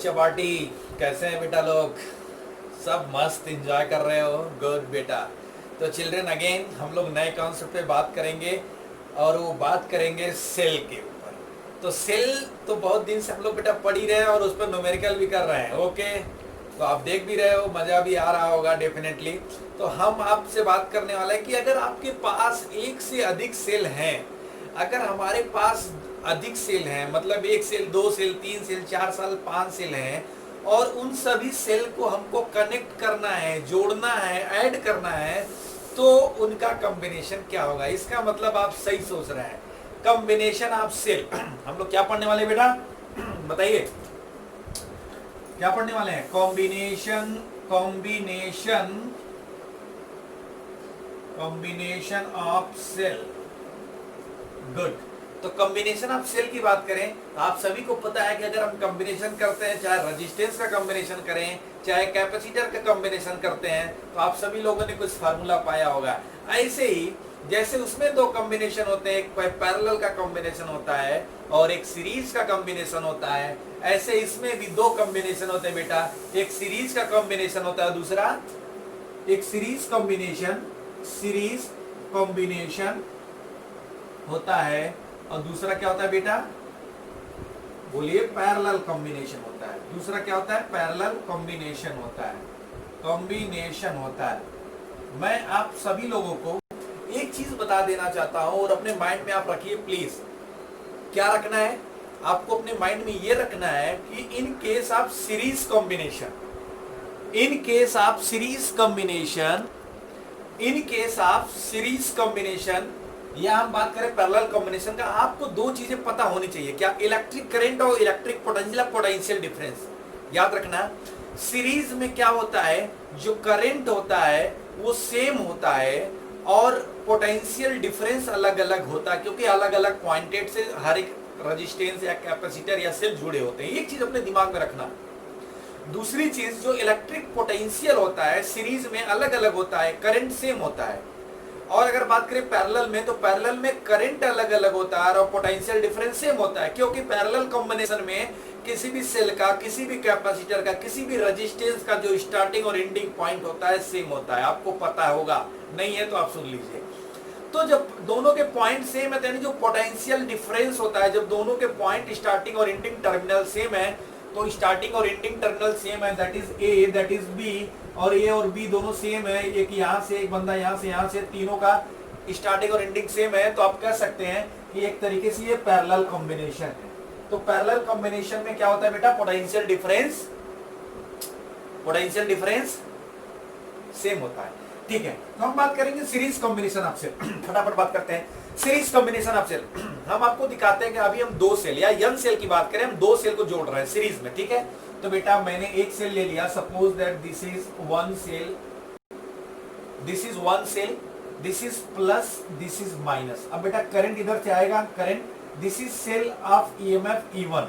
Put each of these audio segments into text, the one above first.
चपाटी। कैसे हैं बेटा लोग? सब मस्त एंजॉय कर रहे हो? गुड बेटा। तो चिल्ड्रन अगेन हम लोग नए कॉन्सेप्ट पे बात करेंगे और वो बात करेंगे सेल के ऊपर। तो सेल तो बहुत दिन से हम लोग बेटा पढ़ ही रहे हैं और उस पर न्यूमेरिकल भी कर रहे हैं। ओके, तो आप देख भी रहे हो, मज़ा भी आ रहा होगा डेफिनेटली। तो हम आपसे बात करने वाले हैं कि अगर आपके पास एक से अधिक सेल हैं, अगर हमारे पास अधिक सेल हैं, मतलब एक सेल, दो सेल, तीन सेल, चार सेल, पांच सेल हैं, और उन सभी सेल को हमको कनेक्ट करना है, जोड़ना है, ऐड करना है, तो उनका कॉम्बिनेशन क्या होगा? इसका मतलब आप सही सोच रहे हैं, कॉम्बिनेशन ऑफ सेल। हम लोग क्या पढ़ने वाले बेटा? बताइए क्या पढ़ने वाले हैं? Combination, combination, combination of cell. Good. तो कॉम्बिनेशन ऑफ सेल की बात करें तो आप सभी को पता है कि अगर हम कॉम्बिनेशन करते हैं, चाहे रेजिस्टेंस का कॉम्बिनेशन करें, चाहे कैपेसिटर का कॉम्बिनेशन करते हैं, तो आप सभी लोगों ने कुछ फार्मूला पाया होगा। ऐसे ही जैसे उसमें दो कॉम्बिनेशन होते हैं, एक पैरेलल का कॉम्बिनेशन होता है और एक सीरीज का कॉम्बिनेशन होता है, ऐसे इसमें भी दो कॉम्बिनेशन होते हैं बेटा। एक सीरीज का कॉम्बिनेशन होता है, दूसरा एक सीरीज कॉम्बिनेशन, सीरीज कॉम्बिनेशन होता है, और दूसरा क्या होता है बेटा? बोलिए, पैरेलल कॉम्बिनेशन होता है। दूसरा क्या होता है? पैरेलल कॉम्बिनेशन होता है, कॉम्बिनेशन होता है। मैं आप सभी लोगों को एक चीज बता देना चाहता हूं और अपने माइंड में आप रखिए प्लीज। क्या रखना है आपको? अपने माइंड में ये रखना है कि in case of series combination, in case of series combination, in case of series combination, या हम बात करें पैरेलल कॉम्बिनेशन का, आपको दो चीजें पता होनी चाहिए। क्या? इलेक्ट्रिक करंट और इलेक्ट्रिक पोटेंशियल, पोटेंशियल डिफरेंस। याद रखना, सीरीज में क्या होता है, जो करंट होता है वो सेम होता है और पोटेंशियल डिफरेंस अलग अलग होता है, क्योंकि अलग अलग पॉइंटेड से हर एक रेजिस्टेंस या कैपेसिटर या सेल जुड़े होते हैं। एक चीज अपने दिमाग में रखना। दूसरी चीज, जो इलेक्ट्रिक पोटेंशियल होता है सीरीज में अलग अलग होता है, करंट सेम होता है। और अगर बात करें पैरेलल में, तो पैरेलल में करंट अलग अलग होता है और पोटेंशियल डिफरेंस सेम होता है, क्योंकि पैरेलल कॉम्बिनेशन में किसी भी सेल का, किसी भी कैपेसिटर का, किसी भी रेजिस्टेंस का जो स्टार्टिंग और एंडिंग पॉइंट होता है सेम होता है। आपको पता होगा, नहीं है तो आप सुन लीजिए। तो जब दोनों के पॉइंट सेम है, यानी जो पोटेंशियल डिफरेंस होता है, जब दोनों के पॉइंट स्टार्टिंग और एंडिंग टर्मिनल सेम है, तो स्टार्टिंग और एंडिंग टर्मिनल सेम है, that is A, that is B, और ए और बी दोनों सेम है, एक यहाँ से, एक बंदा यहाँ से, तीनों का स्टार्टिंग और एंडिंग सेम है, तो आप कह सकते हैं कि एक तरीके से ये पैरेलल कॉम्बिनेशन है। तो पैरेलल कॉम्बिनेशन में क्या होता है बेटा? Potential difference, potential difference same होता है। ठीक है, तो हम बात करेंगे सीरीज कॉम्बिनेशन ऑफ सेल। फटाफट बात करते हैं सीरीज कॉम्बिनेशन ऑफ सेल। हम आपको दिखाते हैं कि अभी हम दो सेल या n सेल की बात करें, हम दो सेल को जोड़ रहे हैं सीरीज में। ठीक है, तो बेटा मैंने एक सेल ले लिया, suppose that this is one cell, this is one cell, this is plus, this is minus. अब बेटा करंट इधर से आएगा, current, this is cell of EMF E1,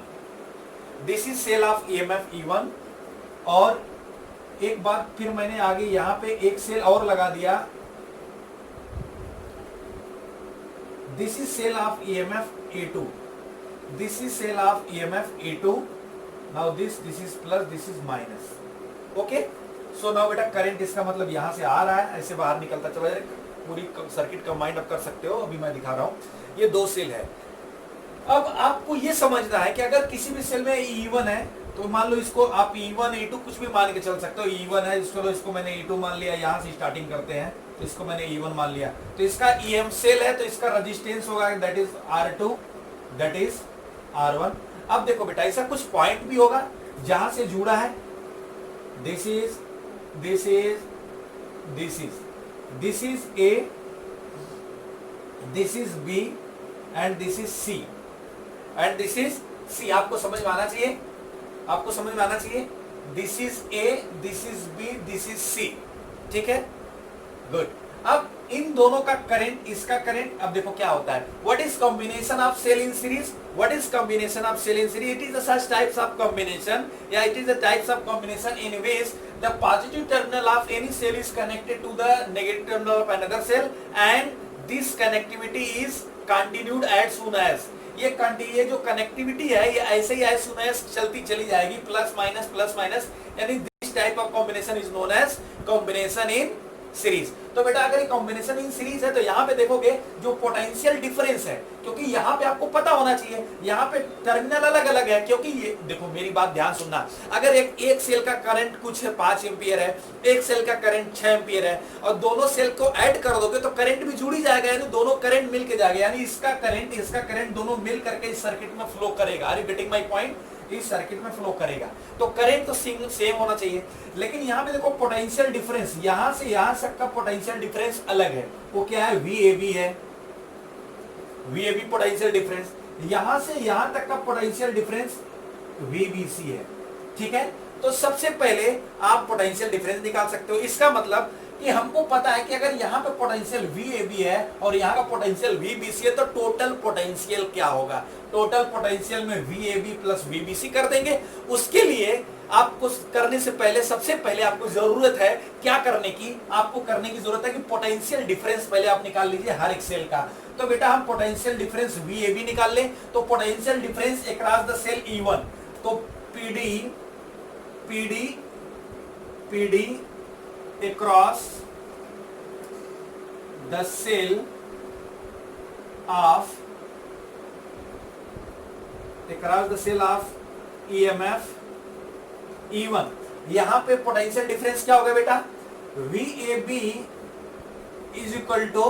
this is cell of EMF E1। और एक बात फिर मैंने आगे यहां पे एक सेल और लगा दिया, this is cell of EMF A2, this is cell of EMF A2। Now this is plus, this is minus. Okay, so now बेटा करंट, इसका मतलब यहां से आ रहा है, ऐसे बाहर निकलता चला जाएगा। पूरी सर्किट का माइंड अप कर सकते हो, अभी मैं दिखा रहा हूं। ये दो सेल है। अब आपको ये समझना है कि अगर किसी भी सेल में E1 है, तो मान लो इसको आप E1 E2 कुछ भी मान के चल सकते हो। E1 है, इसको मैंने E2 मान लिया, यहां से स्टार्टिंग करते हैं, तो इसको मैंने E1 मान लिया। तो इसका EM सेल है, तो इसका रेजिस्टेंस होगा that is R2, that is R1। अब देखो बेटा, ऐसा कुछ पॉइंट भी होगा जहां से जुड़ा है, this is, this is, this is, this is A, this is B and this is C, and this is C। आपको समझ में आना चाहिए, आपको समझ में आना चाहिए। This is A, this is B, this is C। ठीक है, गुड। अब इन दोनों का करंट, इसका करंट, अब देखो क्या होता है। What is combination of cell in series? What is combination of cell in series? It is such types of combination, या it is the types of combination in which the positive terminal of any cell is connected to the negative terminal of another cell, and this connectivity is continued as soon as ये जो connectivity है ये ऐसे ही ऐसे चलती चली जाएगी, plus minus, यानी this type of combination is known as combination in series. तो बेटा अगर ये कॉम्बिनेशन इन सीरीज है तो यहाँ पे देखोगे जो पोटेंशियल डिफरेंस है, क्योंकि यहाँ पे आपको पता होना चाहिए, यहाँ पे टर्मिनल अलग अलग है, क्योंकि ये देखो मेरी बात ध्यान सुनना, अगर एक सेल का करंट कुछ है 5 एम्पियर है, एक सेल का करंट 6 एम्पियर है, और दोनों सेल को ऐड कर दोगे तो करंट भी जुड़ ही जाएगा, यानी दोनों करंट मिल के जाएगा, यानी इसका करंट दोनों मिल करके इस सर्किट में फ्लो करेगा। Are you getting my point? इस सर्किट में फ्लो करेगा, तो करंट तो सेम होना चाहिए। लेकिन यहाँ पे देखो पोटेंशियल डिफरेंस, यहां से यहां तक का पोटेंशियल डिफरेंस अलग है, वो क्या है? VAB है, VAB पोटेंशियल डिफरेंस। यहां से यहां तक का पोटेंशियल डिफरेंस VBC है, ठीक है। तो सबसे पहले आप पोटेंशियल डिफरेंस निकाल सकते हो। इसका मतलब कि हमको पता है कि अगर यहाँ पे पोटेंशियल VAB है और यहाँ का पोटेंशियल VBC है तो टोटल पोटेंशियल क्या होगा? टोटल पोटेंशियल में VAB प्लस VBC कर देंगे। उसके लिए आपको करने से पहले सबसे पहले आपको जरूरत है क्या करने की? आपको करने की जरूरत है कि पोटेंशियल डिफरेंस पहले आप निकाल लीजिए हर एक सेल का। तो बेटा हम पोटेंशियल डिफरेंस VAB निकाल लें, तो potential difference across the cell E1, तो PD across the cell of EMF E1, यहां पे पोटेंशियल डिफरेंस क्या होगा बेटा? VAB is equal to,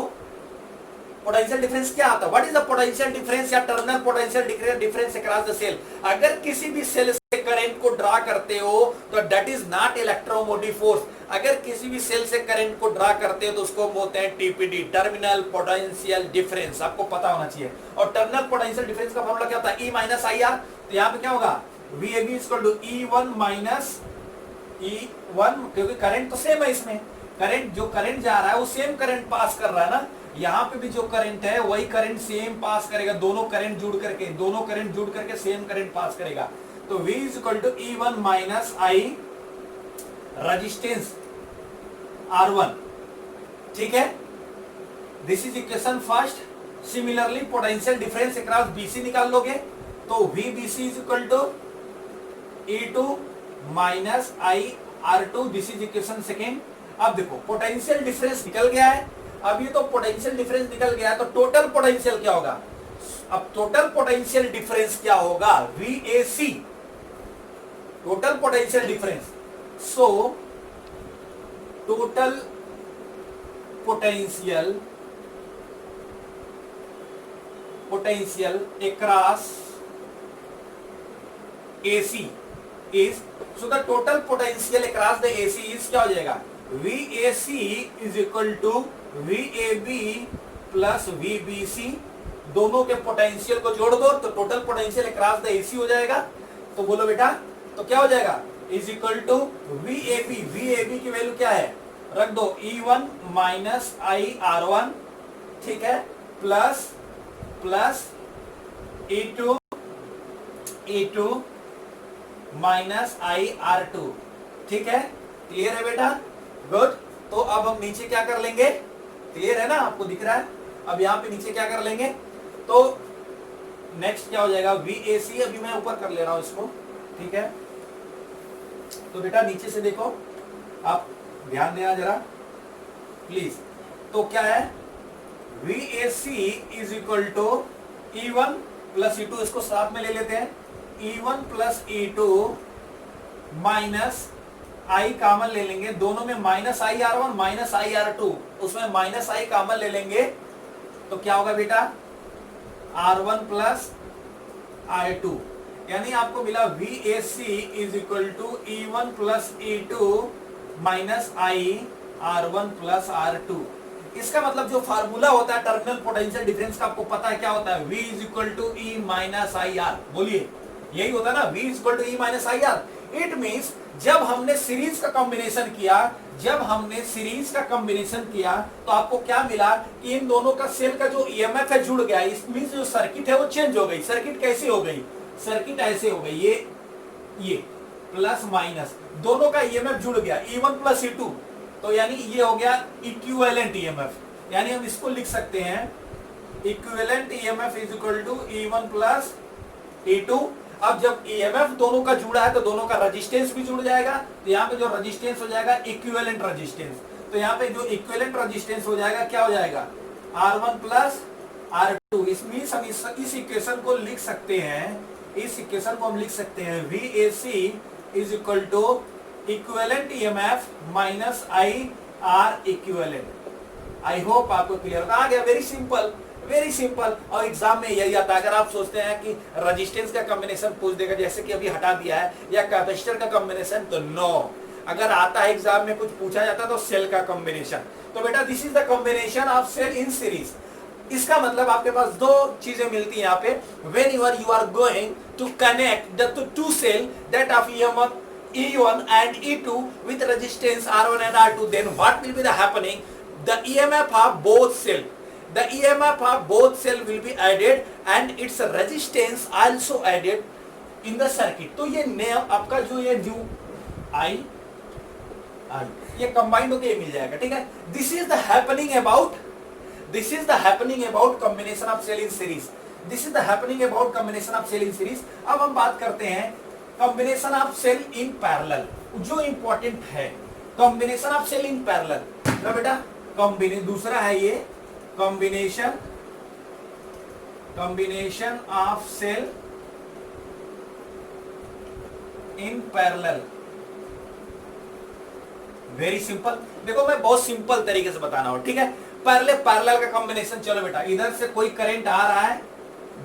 potential difference क्या आता है? What is the potential difference या terminal potential difference across the cell? अगर किसी भी सेल से करंट को ड्रा करते हो तो that is not electromotive force. अगर किसी भी सेल से करंट को ड्रा करते हो तो उसको बोलते हैं TPD, टर्मिनल पोटेंशियल डिफरेंस। आपको पता होना चाहिए। और टर्मिनल पोटेंशियल डिफरेंस का फॉर्मूला क्या होता है? E minus IR। तो यहाँ पे क्या होगा? VAB is equal to E1 minus E1, क्योंकि करंट तो सेम है इसमें, जो करंट जा रहा है वो सेम करंट पास कर रहा है ना, यहाँ पे भी जो करंट है वही करंट सेम पास करेगा, दोनों करंट जुड़ करके सेम करंट पास करेगा। तो V is equal to E1 minus I resistance R1, ठीक है। This is equation first. Similarly potential difference across BC निकाल लोगे तो VBC is equal to E2 minus I R2, this is equation second. अब देखो potential difference निकल गया है, अब ये तो पोटेंशियल डिफरेंस निकल गया है, तो टोटल पोटेंशियल क्या होगा? अब टोटल पोटेंशियल डिफरेंस क्या होगा? VAC, total potential difference. So total potential across AC is, so the total potential across the AC is क्या हो जाएगा? VAC is equal to VAB plus VBC, दोनों के पोटेंशियल को जोड़ दो तो total potential across the AC हो जाएगा। तो बोलो बेटा, तो क्या हो जाएगा? इज इक्वल टू VAB की वैल्यू क्या है? रख दो E1 माइनस I R1, ठीक है, plus E2 minus I R2, ठीक है। क्लियर है बेटा? गुड। तो अब हम नीचे क्या कर लेंगे? क्लियर है ना, आपको दिख रहा है? अब यहाँ पे नीचे क्या कर लेंगे? तो नेक्स्ट क्या हो जाएगा? VAC, अभी मैं ऊपर कर ले रहा हूं इसको, ठीक है। तो बेटा नीचे से देखो, आप ध्यान देना जरा प्लीज। तो क्या है? VAC is equal to E1 plus E2, इसको साथ में ले लेते हैं। E1 plus E2 minus I common ले लेंगे, दोनों में minus I R1 minus I R2, उसमें माइनस I कॉमन ले लेंगे तो क्या होगा बेटा? R1 प्लस I2, यानी आपको मिला VAC is equal to E1 plus E2 minus I R1 plus R2। इसका मतलब जो फार्मूला होता है टर्मिनल पोटेंशियल डिफरेंस का, आपको पता है क्या होता है? V is equal to E minus IR। बोलिए, यही होता है ना, V is equal to E minus IR। It means जब हमने सीरीज का कॉम्बिनेशन किया, तो आपको क्या मिला कि इन दोनों का सेल का जो EMF है जुड़ गया। इस मीन्स जो सर्किट है वो चेंज हो गई। सर्किट कैसे हो गई? सर्किट ऐसे हो गई, ये प्लस माइनस दोनों का EMF जुड़ गया, E1 प्लस E2, तो यानी ये हो गया इक्विवेलेंट EMF। यानी हम इसको लिख सकते हैं equivalent EMF is equal to E1 plus E2। अब जब ईएमएफ दोनों का जुड़ा है तो दोनों का रेजिस्टेंस भी जुड़ जाएगा, तो यहाँ पे जो रेजिस्टेंस हो जाएगा इक्विवेलेंट रेजिस्टेंस। तो यहाँ पे जो इक्विवेलेंट रेजिस्टेंस हो जाएगा क्या हो जाएगा, R1 प्लस R2। इसमें हम इस इक्वेशन को लिख सकते हैं, इस इक्वेशन को हम लिख सकते हैं VAC is equal to equivalent EMF minus IR equivalent. I hope आपको क्लियर आ गया। Very simple, very simple. और एग्जाम में यही आता है, अगर आप सोचते हैं कि रेजिस्टेंस का कॉम्बिनेशन पूछ देगा जैसे कि अभी हटा दिया है, या कैपेसिटर का कॉम्बिनेशन, तो नो। अगर आता है एग्जाम में कुछ पूछा जाता है तो सेल का कॉम्बिनेशन। तो बेटा this is the combination of cell in series. इसका मतलब आपके पास दो चीजें मिलती हैं यहाँ पे। When you are going to connect the two cell that of E1 and E2 with resistance R1 and R2, then what will be the happening? The EMF of both cell, the EMF of both cell will be added and its resistance also added in the circuit। तो ये नया आपका जो ये new I ये combined होके मिल जाएगा, ठीक है। This is the happening about combination of cell in series. This is the happening about combination of cell in series. अब हम बात करते हैं combination of cell in parallel, जो इंपॉर्टेंट है। Combination of cell in parallel, तो बेटा दूसरा है ये combination of cell in parallel. Very simple. देखो मैं बहुत सिंपल तरीके से बताना हो, ठीक है। पहले पैरेलल का कॉम्बिनेशन, चलो बेटा इधर से कोई करंट आ रहा है,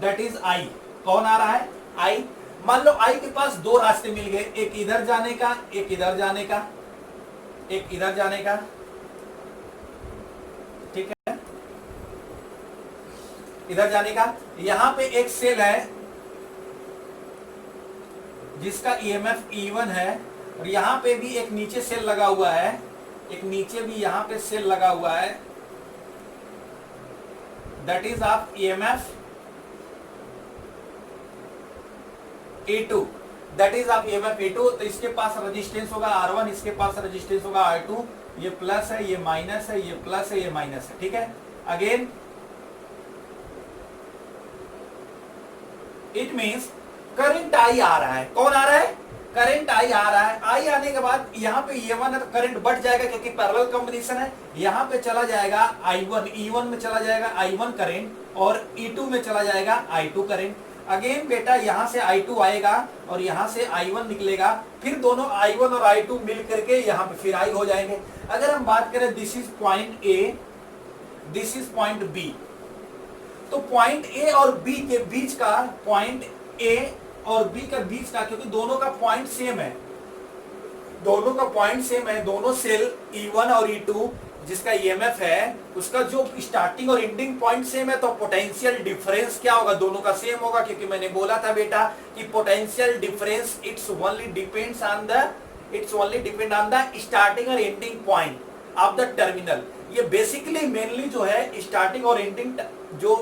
दैट इज I। कौन आ रहा है, I। मान लो I के पास दो रास्ते मिल गए, एक इधर जाने का, एक इधर जाने का, एक इधर जाने का, ठीक है, इधर जाने का। यहां पे एक सेल है जिसका EMF E1 है, और यहां पे भी एक नीचे सेल लगा हुआ है, एक नीचे भी यहां पे सेल लगा हुआ है, that is of EMF E2, that is of EMF E2। तो इसके पास रेजिस्टेंस होगा R1, इसके पास रेजिस्टेंस होगा R2। ये प्लस है, ये माइनस है, ये प्लस है, ये माइनस है, ठीक है। Again it means current I आ रहा है। कौन आ रहा है, करंट I आ रहा है। I आने के बाद यहाँ पे E1 है तो करंट बढ़ जाएगा क्योंकि पैरेलल कॉम्बिनेशन है। यहाँ पे चला जाएगा I1, E1 में चला जाएगा I1 करंट, और E2 में चला जाएगा I2 करंट। अगेन बेटा यहाँ से I2 आएगा और यहाँ से I1 निकलेगा, फिर दोनों I1 और I2 मिल करके यहाँ पे फिर I हो जाएंगे। अगर हम बात करें this is point A, this is point B, तो पॉइंट A और B के बीच का, पॉइंट A और B के बीच का, क्योंकि दोनों का पॉइंट सेम है, दोनों का पॉइंट सेम है, दोनों सेल E1 और E2 जिसका EMF है उसका जो स्टार्टिंग और एंडिंग पॉइंट सेम है, तो पोटेंशियल डिफरेंस क्या होगा, दोनों का सेम होगा। क्योंकि मैंने बोला था बेटा कि potential difference it's only depend on the starting और ending point of the terminal. ये बेसिकली मेनली जो है स्टार्टिंग और एंडिंग जो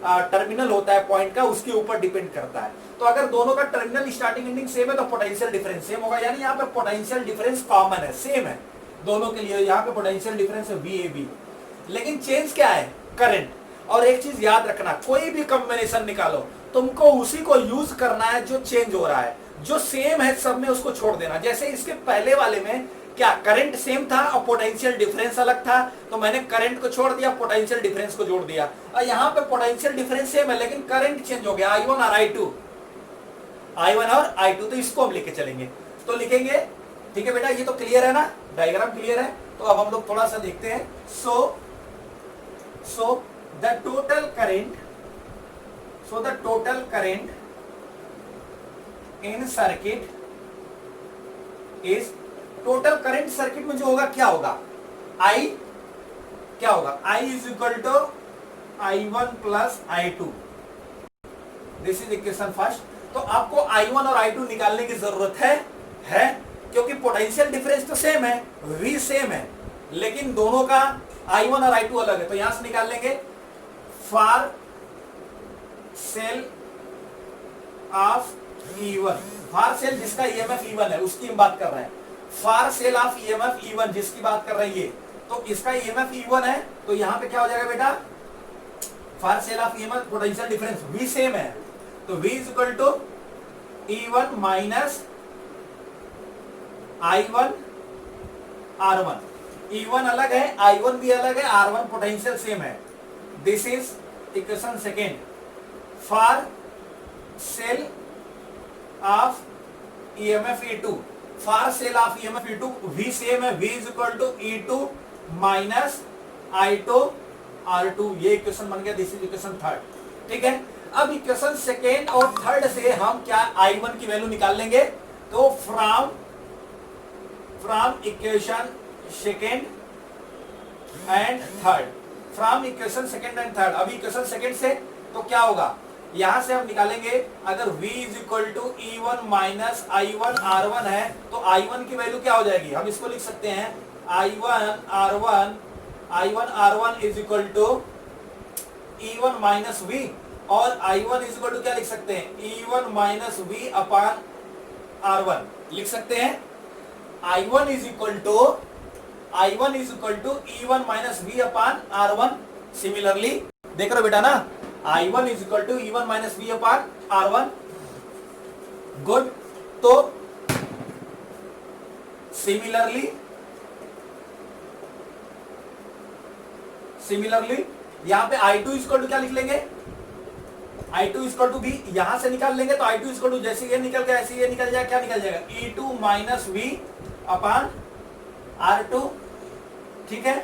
टर्मिनल होता है पॉइंट का, उसके ऊपर डिपेंड करता है। तो अगर दोनों का टर्मिनल स्टार्टिंग एंडिंग सेम है तो पोटेंशियल डिफरेंस सेम होगा, यानी यहाँ पे पोटेंशियल डिफरेंस कॉमन है, सेम है दोनों के लिए। यहाँ पे पोटेंशियल डिफरेंस है VAB, लेकिन चेंज क्या है, करंट। और एक चीज याद रखना, कोई भी कॉम्बिनेशन निकालो तुमको उसी को यूज करना है जो चेंज हो रहा है, जो सेम है सब में उसको छोड़ देना। जैसे इसके पहले वाले में क्या करंट सेम था और पोटेंशियल डिफरेंस अलग था, तो मैंने करंट को छोड़ दिया, पोटेंशियल डिफरेंस को जोड़ दिया। और यहाँ पे पोटेंशियल डिफरेंस सेम है लेकिन करंट चेंज हो गया, I1 और I2, तो इसको हम लेके चलेंगे। तो लिखेंगे, ठीक है बेटा, ये तो क्लियर है ना, डायग्राम क्लियर है। तो अब हम लोग थोड़ा सा देखते हैं। So the total current in circuit is, total current circuit में जो होगा क्या होगा, I क्या होगा, I is equal to I1 plus I2। This is equation first. तो आपको I1 और I2 निकालने की जरूरत है क्योंकि पोटेंशियल डिफरेंस तो सेम है, V सेम है, लेकिन दोनों का I1 और I2 अलग है। तो यहां से निकाल लेंगे for cell of E1, for sale जिसका EMF E1 है उसकी हम बात कर रहे हैं। For cell of EMF E1 जिसकी बात कर रहे हैं ये, तो इसका EMF E1 है, तो यहां पे क्या हो जाएगा बेटा, for cell of EMF potential difference V same है, तो V is equal to E1 minus I1 R1। E1 अलग है, I1 भी अलग है, R1 पोटेंशियल सेम है। This is equation second for cell of EMF E2। For cell of EMF E2 V same है, V is equal to E2 minus I2 R2। ये equation बन गया, दिस इज इक्वेशन थर्ड। ठीक है, अब equation second और third से हम क्या I1 की वैल्यू निकाल लेंगे। तो from equation second and third, from equation second and third. अभी इक्वेशन सेकेंड से तो क्या होगा, यहां से हम निकालेंगे, अगर V is equal to E1 minus I1 R1 है तो I1 की वैल्यू क्या हो जाएगी, हम इसको लिख सकते हैं I1 R1 is equal to E1 minus V, और I1 इज इक्वल टू क्या लिख सकते हैं, E1 minus V upon R1 लिख सकते हैं। I1 is equal to E1 minus V upon R1। Similarly देख रहे हो बेटा ना, I1 is equal to E1 minus V upon R1। Good, तो सिमिलरली यहां पे I2 इज इक्वल टू क्या लिख लेंगे, I2 इक्वल टू भी यहां से निकाल लेंगे, तो I2 इक्वल टू जैसे ये निकल गया ऐसे ये निकल जाएगा, क्या निकल जाएगा, E2 minus V upon R2। ठीक है,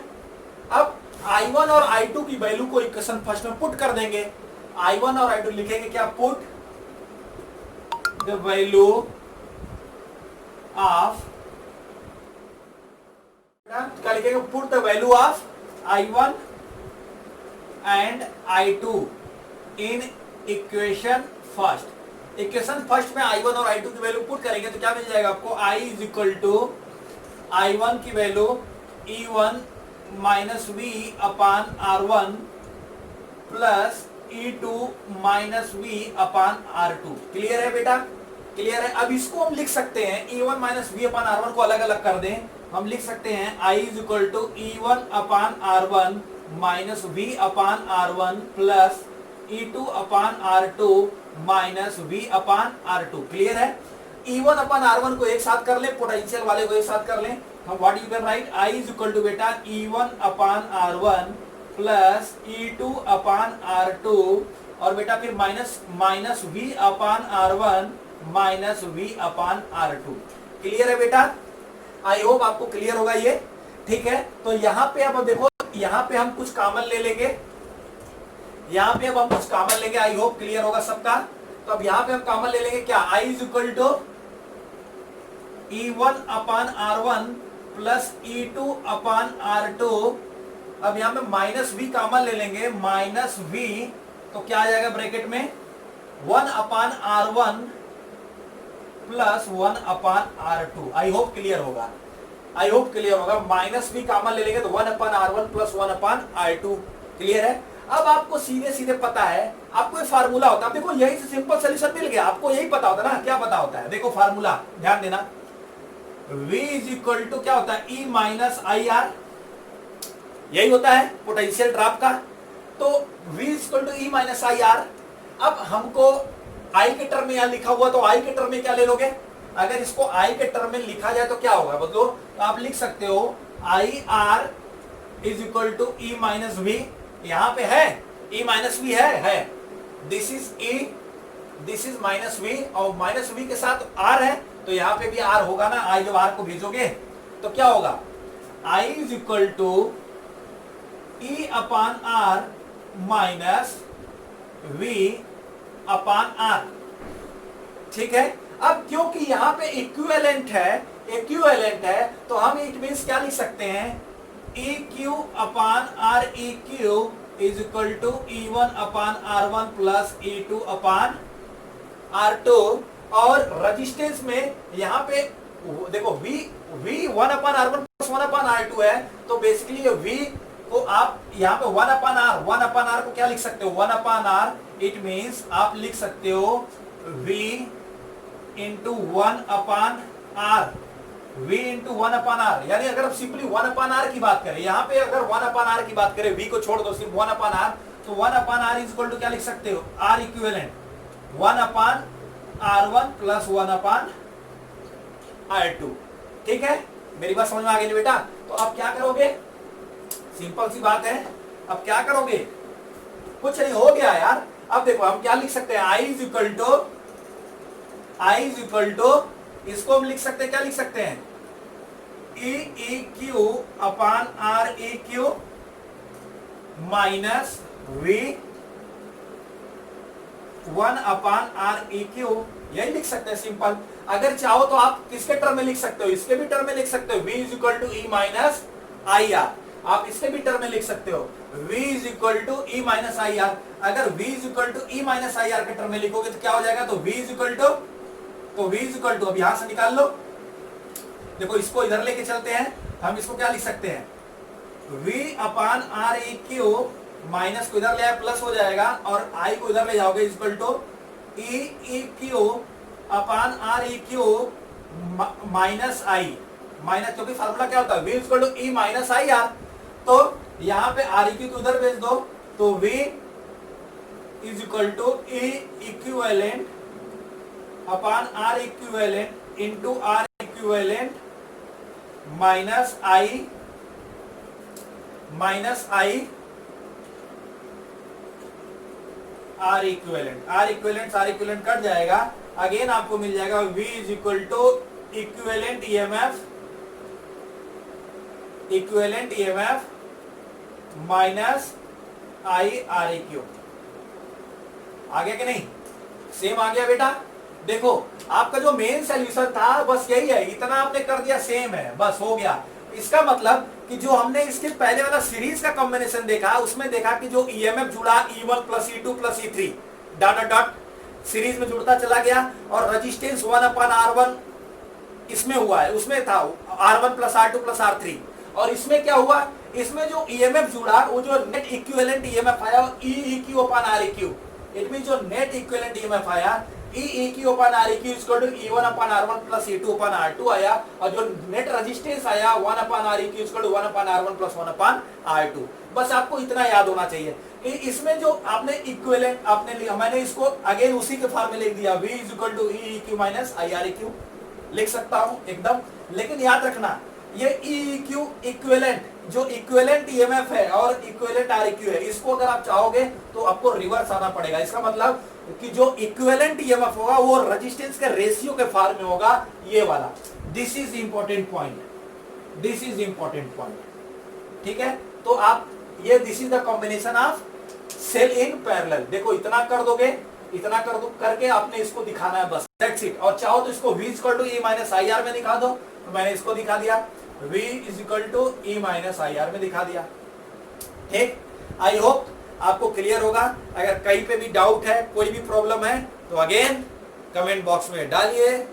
अब I1 और I2 की वैल्यू को इक्वेशन फर्स्ट में पुट कर देंगे। I1 और I2 लिखेंगे क्या, पुट द वैल्यू ऑफ, क्या लिखेंगे, put the value of I1 and I2 in equation first. Equation first में I1 और I2 की वैल्यू पुट करेंगे तो क्या मिल जाएगा आपको, I is equal to I1 की value E1 minus V upon R1 plus E2 minus V upon R2। Clear है बेटा, क्लियर है। अब इसको हम लिख सकते हैं, E1 minus V upon R1 को अलग अलग कर दें, हम लिख सकते हैं I is equal to E1 upon R1 minus V upon R1 plus E2 upon R2 minus V upon R2। Clear है। E1 अपान R1 को एक साथ कर लें, पोटेंशियल वाले को एक साथ कर लें, हम what you can write, I is equal to बेटा E1 upon R1 plus E2 upon R2, और बेटा फिर minus V upon R1 minus V upon R2। Clear है बेटा, आई होप आपको क्लियर होगा ये। ठीक है, तो यहाँ पे अब देखो, यहाँ पे हम कुछ कॉमन ले लेंगे, आई होप क्लियर होगा सबका। तो अब यहाँ पे हम कॉमन ले लेंगे क्या, I is equal to E1 upon R1 plus E2 upon R2। अब यहाँ पे माइनस V कॉमन ले लेंगे, माइनस V तो क्या आ जाएगा ब्रैकेट में, 1 अपान R1 plus 1 upon R2। I hope clear होगा, माइनस भी कॉमन ले लेंगे तो 1 अपान R1 प्लस 1 अपान R2। क्लियर है। अब आपको सीधे पता है, आपको ये फार्मूला होता है, देखो यही से सिंपल सोल्यूशन मिल गया, आपको यही पता होता है ना, क्या पता होता है, देखो फार्मूला ध्यान देना, V इज इक्वल टू क्या होता है, E माइनस IR, यही होता है पोटेंशियल ड्रॉप का। तो V is equal to E minus IR। अब हमको I के टर्म में यहां लिखा हुआ, तो I के टर्म में क्या ले लोगे, अगर इसको I के टर्म में लिखा जाए तो क्या होगा बदलो, तो आप लिख सकते हो IR is equal to E minus V, यहां पे है E माइनस V है, this is E, this is minus V, और माइनस V के साथ R है, तो यहां पे भी R होगा ना, I जब R को भेजोगे तो क्या होगा, I is equal to E upon R minus V upon R। ठीक है, अब क्योंकि यहां पे इक्विवेलेंट है तो हम इट मींस क्या लिख सकते हैं, EQ upon REQ is equal to E1 upon R1 plus E2 upon R2। और रेजिस्टेंस में यहां पे देखो V 1 अपान R1 प्लस 1 अपान R2 है, तो बेसिकली ये V को आप यहाँ पे 1 अपान R को क्या लिख सकते हो, 1 अपान R, इट मीन्स आप लिख सकते हो V इंटू 1 अपान R, V इंटू 1 अपान R। यानी अगर आप सिंपली 1 अपान R की बात करें, यहाँ पे अगर 1 अपान R की बात करें, V को छोड़ दो, सिर्फ 1 अपान R, तो 1/r इज इक्वल टू क्या लिख सकते हो, R equivalent 1/r1 plus 1/r2। ठीक है, मेरी बात समझ में आ गई बेटा। तो अब क्या करोगे, सिंपल सी बात है, अब क्या करोगे, कुछ नहीं, हो गया यार। अब देखो हम क्या लिख सकते हैं, I इज इक्वल टू इसको हम लिख सकते हैं, क्या लिख सकते हैं, EEQ अपान REQ माइनस V 1/REQ, यही लिख सकते हैं सिंपल। अगर चाहो तो आप किसके टर्म में लिख सकते हो, इसके भी टर्म में लिख सकते हो, V is equal to E minus IR। आप इसके भी टर्म में लिख सकते हो, V is equal to E minus IR। अगर V is equal to E minus IR के टर्म में लिखोगे तो क्या हो जाएगा, तो V इज इक्वल टू अब यहां से निकाल लो। देखो इसको इधर लेके चलते हैं, हम इसको क्या लिख सकते हैं, V/REQ माइनस को इधर ले आए प्लस हो जाएगा, और I को इधर ले जाओगे equal to EEQ/REQ minus I, minus, क्योंकि फार्मूला क्या होता है, V equal to E minus IR। तो यहाँ पे REQ को उधर भेज दो, तो V is equal to E equivalent upon R equivalent into R equivalent minus I R equivalent cut जाएगा, अगेन आपको मिल जाएगा V is equal to equivalent EMF minus I REQ। आ गया कि नहीं, सेम आ गया बेटा। देखो आपका जो मेन सॉल्यूशन था बस यही है, इतना आपने कर दिया, सेम है, बस हो गया। इसका मतलब कि जो हमने इसके पहले वाला सीरीज का कॉम्बिनेशन देखा, उसमें देखा कि जो ईएमएफ जुड़ा E1 plus E2 plus E3 dot dot series में जुड़ता चला गया, और रेजिस्टेंस 1/R1 इसमें हुआ है, उसमें था R1 plus R2 plus R3, और इसमें क्या हुआ, इसमें जो ईएमएफ जुड़ा, वो जो नेट इक्विवेलेंट ईएमएफ आया EEQ/REQ। इट मीन जो नेट इक्विवेलेंट ईएमएफ आया EEQ/REQ equal to E1/R1 plus E2/R2 आया, और जो नेट रेजिस्टेंस आया 1/REQ equal to 1/R1 plus 1/R2। बस आपको इतना याद होना चाहिए। इसमें जो आपने इक्विवेलेंट आपने लिया, मैंने इसको अगेन उसी के फॉर्म में लिख दिया, V is equal to EEQ minus IREQ लिख सकता हूं एकदम। लेकिन याद रखना, ये EEQ इक्विवेलेंट, जो इक्विवेलेंट ईएमएफ है और इक्विवेलेंट REQ है, इसको अगर आप चाहोगे तो आपको रिवर्स आना पड़ेगा। इसका मतलब कि जो इक्विवेलेंट ईएमएफ होगा वो रेजिस्टेंस के रेशियो के फॉर्म में होगा, ये वाला। दिस इज इंपॉर्टेंट पॉइंट, ठीक है। तो आप ये this is the combination of cell in parallel. देखो इतना कर दोगे, इतना कर दो, करके आपने इसको दिखाना है, बस दैट्स इट। और चाहो तो इसको V equal to E minus IR में दिखा दो, तो मैंने इसको दिखा दिया, V is equal to E minus IR में दिखा दिया। ठीक, आई होप आपको क्लियर होगा। अगर कहीं पे भी डाउट है, कोई भी प्रॉब्लम है, तो अगेन कमेंट बॉक्स में डालिए,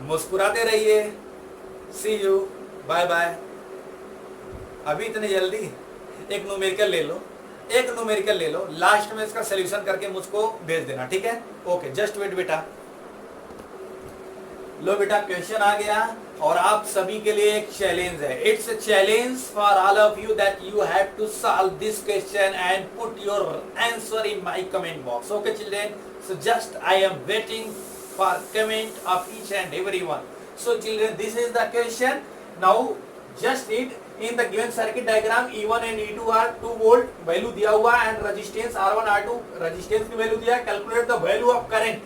मुस्कुराते रहिए। सी यू, बाय बाय। अभी इतनी जल्दी एक न्यूमेरिकल ले लो, लास्ट में इसका सॉल्यूशन करके मुझको भेज देना, ठीक है। ओके, जस्ट वेट बेटा। लो बेटा, क्वेश्चन आ गया, और आप सभी के लिए एक चैलेंज है। It's a challenge for all of you that you have to solve this question and put your answer in my comment box. Okay children, so just I am waiting for comment of each and everyone. So children, this is the question. Now just read in the given circuit diagram, E1 and E2 are 2 volt, value दिया हुआ, and resistance R1 R2, resistance की value दिया है। Calculate the value of current,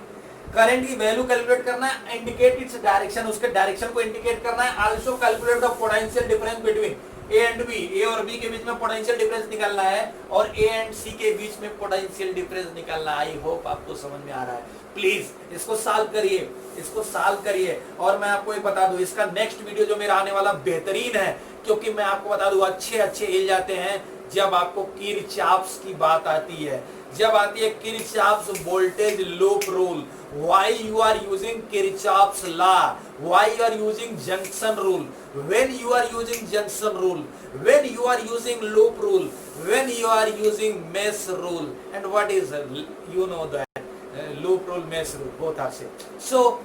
current की value calculate करना है। Indicate its direction, उसके direction को इंडिकेट करना है। Also calculate the potential difference between A and B, A और बी के बीच में पोटेंशियल डिफरेंस निकालना है, और ए एंड सी के बीच में पोटेंशियल डिफरेंस निकालना है। आई होप आपको समझ में आ रहा है। प्लीज इसको सॉल्व करिए, और मैं आपको एक बता दूं, इसका नेक्स्ट वीडियो जो मेरा आने वाला बेहतरीन है, क्योंकि मैं आपको बता दूं अच्छे हिल जाते हैं जब आपको किरचॉफ्स की बात आती है, जब आती है Kirchhoff's voltage loop rule. Why you are using Kirchhoff's law? Why you are using junction rule? When you are using junction rule? When you are using loop rule? When you are using mesh rule? And what is you know that loop rule, mesh rule, both are same. So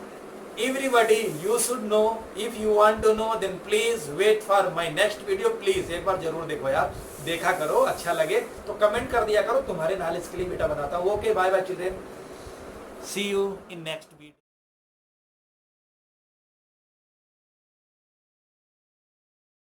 everybody you should know, if you want to know then please wait for my next video. Please एक बार जरूर देखो यार, देखा करो, अच्छा लगे तो कमेंट कर दिया करो, तुम्हारे नॉलेज के लिए बेटा बनाता हूँ। Okay bye bye children, see you in next video.